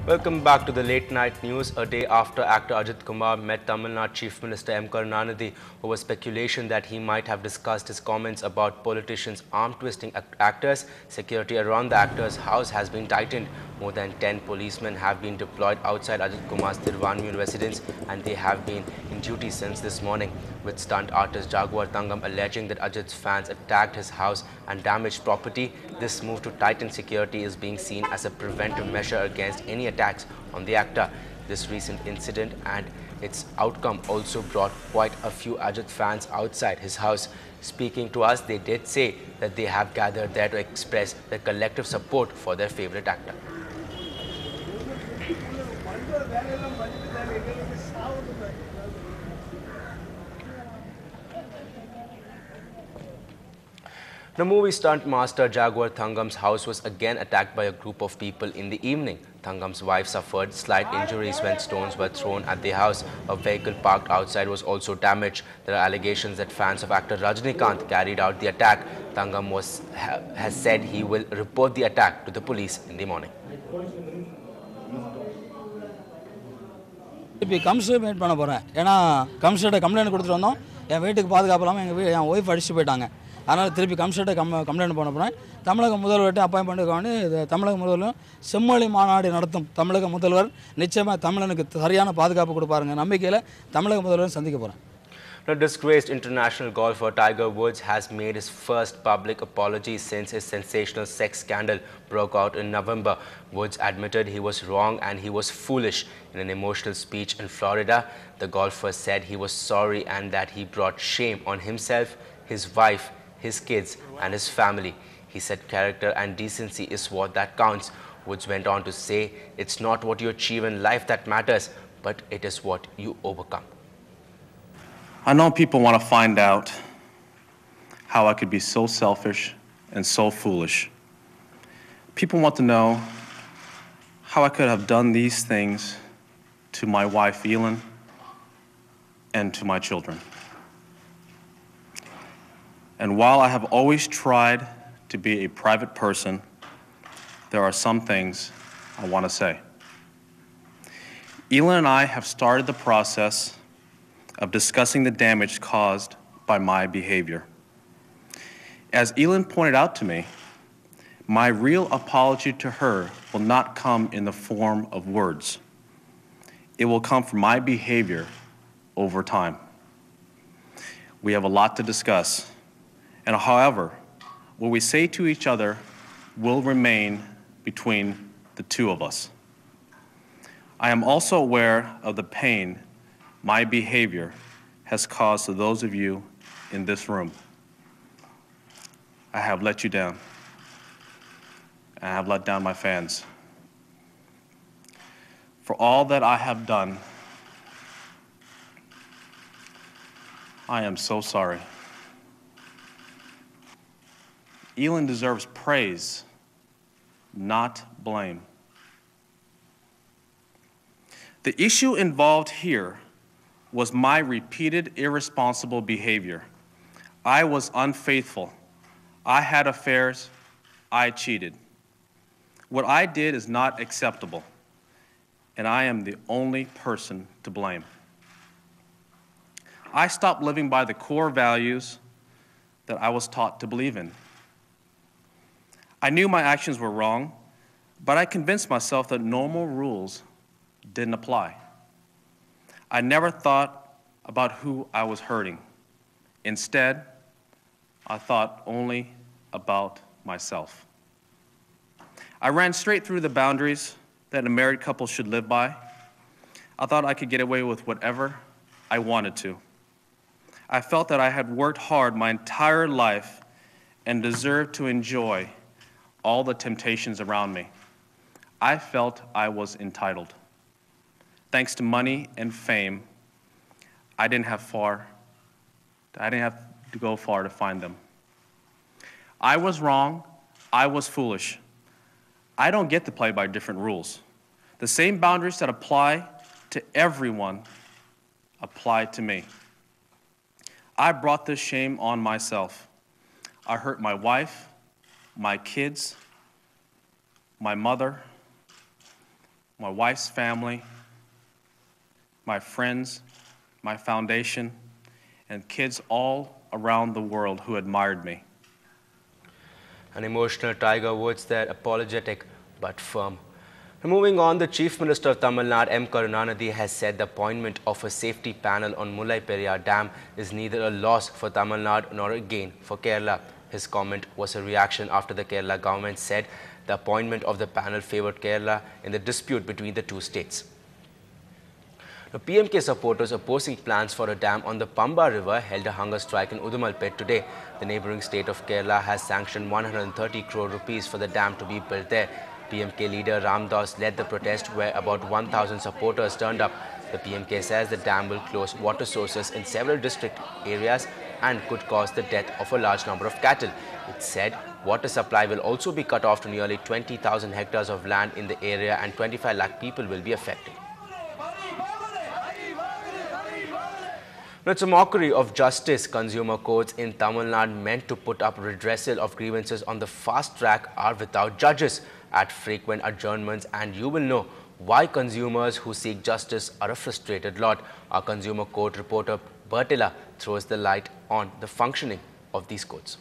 Welcome back to the late night news. A day after actor Ajit Kumar met Tamil Nadu Chief Minister M. Karunanidhi, there was speculation that he might have discussed his comments about politicians arm-twisting actors. Security around the actor's house has been tightened. More than 10 policemen have been deployed outside Ajit Kumar's Tirvanmiyur residence, and they have been in duty since this morning, with stunt artist Jaguar Tangam alleging that Ajit's fans attacked his house and damaged property. This move to tighten security is being seen as a preventive measure against any attacks on the actor. This recent incident and its outcome also brought quite a few Ajit fans outside his house. Speaking to us, they did say that they have gathered there to express their collective support for their favorite actor. The movie stunt master Jaguar Thangam's house was again attacked by a group of people in the evening. Thangam's wife suffered slight injuries when stones were thrown at the house. A vehicle parked outside was also damaged. There are allegations that fans of actor Rajinikanth carried out the attack. Thangam has said he will report the attack to the police in the morning. இப்போ கம்ஸ்டர் meet பண்ண போகிறேன். ஏன்னா கம்ஸ்டர்கிட்ட complaint கொடுத்துட்டு வந்தோம். என் வீட்டுக்கு பாதுகாப்பு இல்லாமல் என் wife அடிச்சுட்டு போயிட்டாங்க. அதனால் திருப்பி கம்ஸ்டர்கிட்ட கம்ப்ளைண்ட் பண்ண போகிறேன். தமிழக முதல்வர்கிட்ட அப்பாயின்மெண்ட் வேண்டி தமிழக முதல்வரும் செம்மொழி மாநாடு நடத்தும் தமிழக முதல்வர் நிச்சயமாக தமிழனுக்கு சரியான பாதுகாப்பு கொடுப்பாருங்க நம்பிக்கையில் தமிழக முதல்வரை சந்திக்க போகிறேன். The disgraced international golfer Tiger Woods has made his first public apology since his sensational sex scandal broke out in November. Woods admitted he was wrong and he was foolish. In an emotional speech in Florida, the golfer said he was sorry and that he brought shame on himself, his wife, his kids and his family. He said character and decency is what that counts. Woods went on to say, it's not what you achieve in life that matters, but it is what you overcome. I know people want to find out how I could be so selfish and so foolish. People want to know how I could have done these things to my wife, Elin, and to my children. And while I have always tried to be a private person, there are some things I want to say. Elin and I have started the process of discussing the damage caused by my behavior. As Elin pointed out to me, my real apology to her will not come in the form of words. It will come from my behavior over time. We have a lot to discuss, and however, what we say to each other will remain between the two of us. I am also aware of the pain my behavior has caused to those of you in this room. I have let you down. I have let down my fans. For all that I have done, I am so sorry. Elin deserves praise, not blame. The issue involved here was my repeated irresponsible behavior. I was unfaithful. I had affairs. I cheated. What I did is not acceptable, and I am the only person to blame. I stopped living by the core values that I was taught to believe in. I knew my actions were wrong, but I convinced myself that normal rules didn't apply. I never thought about who I was hurting. Instead, I thought only about myself. I ran straight through the boundaries that a married couple should live by. I thought I could get away with whatever I wanted to. I felt that I had worked hard my entire life and deserved to enjoy all the temptations around me. I felt I was entitled. Thanks to money and fame, I didn't have to go far to find them. I was wrong. I was foolish. I don't get to play by different rules. The same boundaries that apply to everyone apply to me. I brought this shame on myself. I hurt my wife, my kids, my mother, my wife's family, my friends, my foundation, and kids all around the world who admired me. An emotional Tiger Woods there, apologetic but firm. Moving on, the Chief Minister of Tamil Nadu, M. Karunanidhi, has said the appointment of a safety panel on Mullai Periyar Dam is neither a loss for Tamil Nadu nor a gain for Kerala. His comment was a reaction after the Kerala government said the appointment of the panel favoured Kerala in the dispute between the two states. The PMK supporters opposing plans for a dam on the Pamba River held a hunger strike in Udumalpet today. The neighbouring state of Kerala has sanctioned 130 crore rupees for the dam to be built there. PMK leader Ram Das led the protest where about 1,000 supporters turned up. The PMK says the dam will close water sources in several district areas and could cause the death of a large number of cattle. It said water supply will also be cut off to nearly 20,000 hectares of land in the area and 25 lakh people will be affected. It's a mockery of justice. Consumer courts in Tamil Nadu meant to put up redressal of grievances on the fast track are without judges at frequent adjournments, and you will know why consumers who seek justice are a frustrated lot. Our consumer court reporter Bertilla throws the light on the functioning of these courts.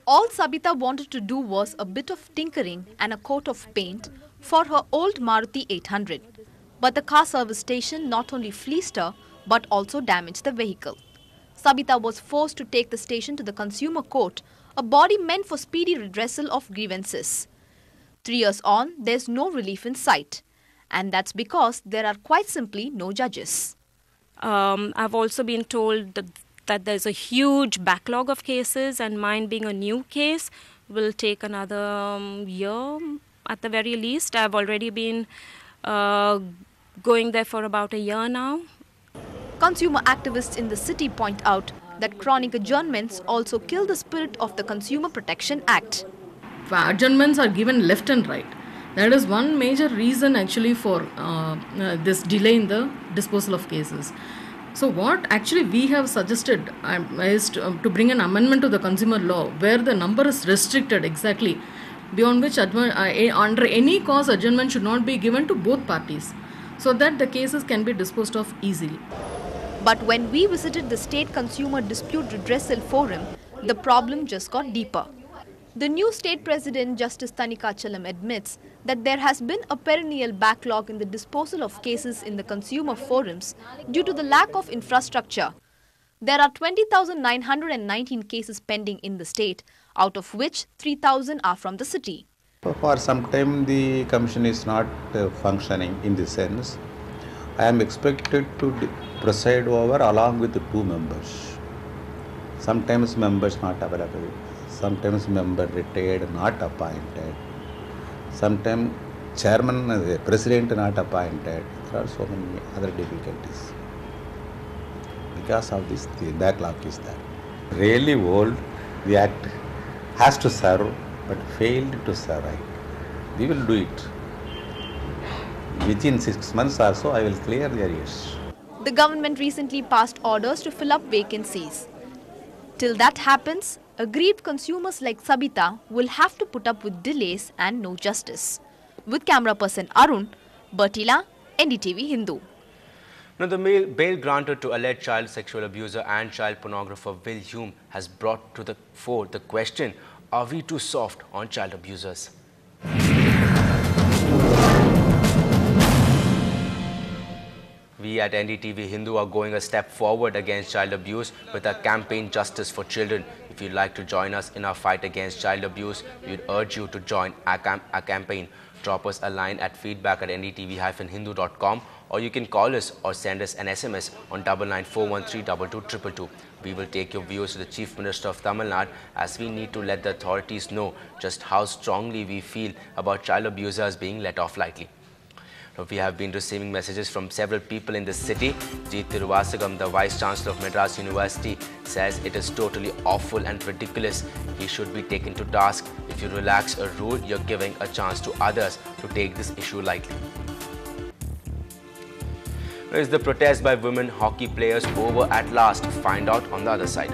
All Sabita wanted to do was a bit of tinkering and a coat of paint for her old Maruti 800. But the car service station not only fleeced her but also damaged the vehicle. Sabita was forced to take the station to the consumer court, a body meant for speedy redressal of grievances. 3 years on, there's no relief in sight. And that's because there are quite simply no judges. I've also been told that there's a huge backlog of cases, and mine being a new case will take another year at the very least. I've already been going there for about a year now. Consumer activists in the city point out that chronic adjournments also kill the spirit of the Consumer Protection Act. Adjournments are given left and right. That is one major reason actually for this delay in the disposal of cases. So what actually we have suggested is to bring an amendment to the consumer law where the number is restricted exactly, beyond which under any cause adjournment should not be given to both parties, so that the cases can be disposed of easily. But when we visited the State Consumer Dispute Redressal Forum, the problem just got deeper. The new state president, Justice Tanika Chalam, admits that there has been a perennial backlog in the disposal of cases in the consumer forums due to the lack of infrastructure. There are 20,919 cases pending in the state, out of which 3,000 are from the city. For some time the commission is not functioning in this sense. I am expected to preside over along with the 2 members. Sometimes members not available, sometimes member retired not appointed, sometimes chairman, president not appointed. There are so many other difficulties. Because of this, the backlog is there. Really old, the act has to serve but failed to serve. We will do it. Within 6 months or so, I will clear the areas. The government recently passed orders to fill up vacancies. Till that happens, aggrieved consumers like Sabita will have to put up with delays and no justice. With camera person Arun, Bertilla, Ndtv-Hindu. Now, the bail granted to alleged child sexual abuser and child pornographer Will Hume has brought to the fore the question, are we too soft on child abusers? We at Ndtv-Hindu are going a step forward against child abuse with our campaign Justice for Children. If you'd like to join us in our fight against child abuse, we'd urge you to join our campaign. Drop us a line at feedback@ndtv-hindu.com, or you can call us or send us an SMS on 9941322222. We will take your views to the Chief Minister of Tamil Nadu, as we need to let the authorities know just how strongly we feel about child abusers being let off lightly. Now, we have been receiving messages from several people in the city. G. Tiruvasagam, the Vice Chancellor of Madras University, says it is totally awful and ridiculous. He should be taken to task. If you relax a rule, you're giving a chance to others to take this issue lightly. Is the protest by women hockey players over at last? Find out on the other side.